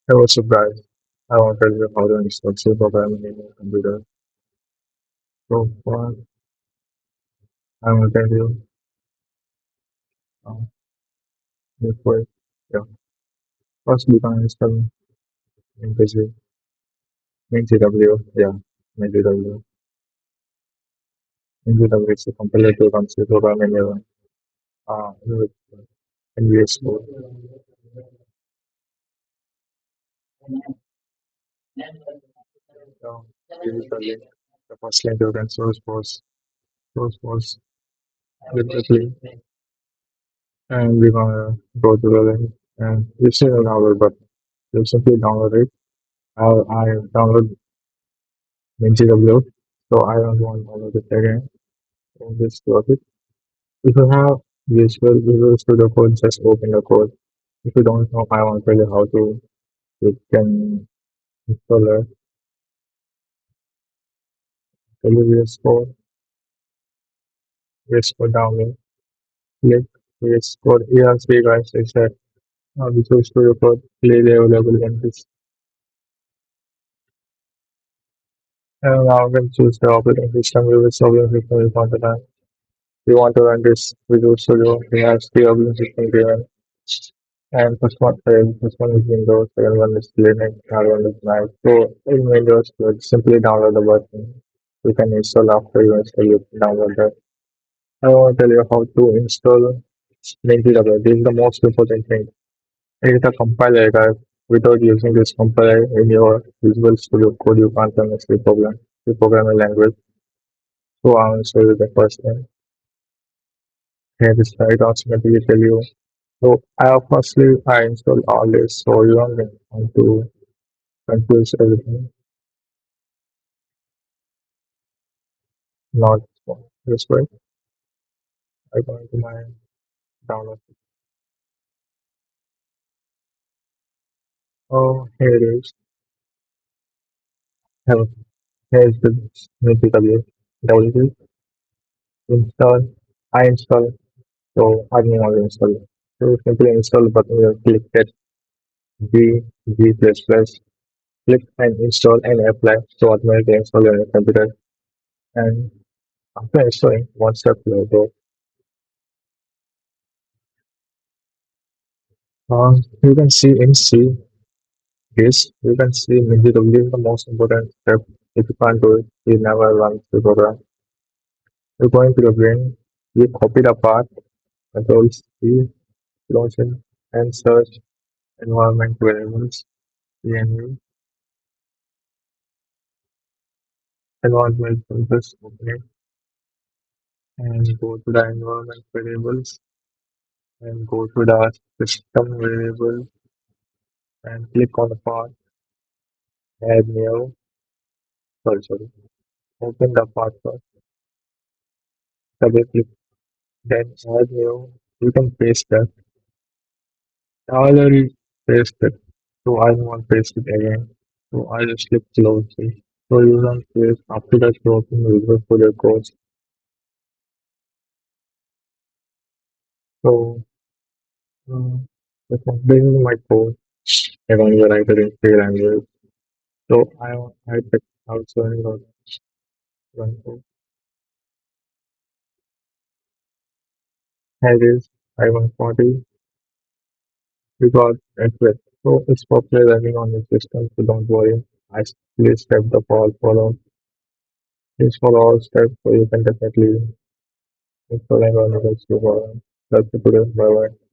Hey, what's up, guys? I want to tell you how to install C programming in your computer. So, far, I will tell you uh, this way. Yeah. First, we can install MPG, MinGW. Yeah, MinGW. MinGW is a compiler to run C program in your with NVS code. So, this is the link. The first link you can source was with the link, and we're gonna go to the link. And you see the download button. You simply download it. I download NGW. So I don't want all of this again. So just close it. If you have Visual Studio Code, just open the code. If you don't know, I want to tell you how to. You can install a VS Code, VS Code download. Click VS Code. Here, see guys, it's a Visual Studio Code clearly available in this. And now we can choose the operating system. We will operating system we want to run. We want to run this Visual Studio. We have the operating system given. And first one is Windows, second one is Linux, third one is Mac. So in Windows, you simply download the version. You can install after you install it, download that. I want to tell you how to install MinGW. This is the most important thing. It is a compiler, guys. Without using this compiler in your Visual Studio Code, you can't run a C programming language. So I will show you the first thing. Here is right automatically tell you. So I install all this, so you don't have to confuse everything. Not this way. I go into my download. Oh, here it is. Have here's the MediaW. WD install. I install. So I don't want to install it. So simply install button. You click that G++. Click and install and apply. So automatically install on your computer. And after installing, one step go. You can see in C this. You can see MediaW is the most important step. If you can't do it, you never run the program. You're going to the brain, you copy the path, control C, lotion, and search environment variables, env, environment filters, open it, and go to the environment variables, and go to the system variable, and click on the path, add new, sorry, open the path first, double click, then add new, you can paste that, I already pasted, so I don't want to paste it again. So I just click close it. So you don't paste after that you open the visual for your course. So this is my code. I want to write it in C language. So I pick also in the run code. Here it is I-140. We got it. So it's properly running on the system, so don't worry. I please step the follow. Please follow all steps so you can definitely install and run it. That's it today. Bye bye.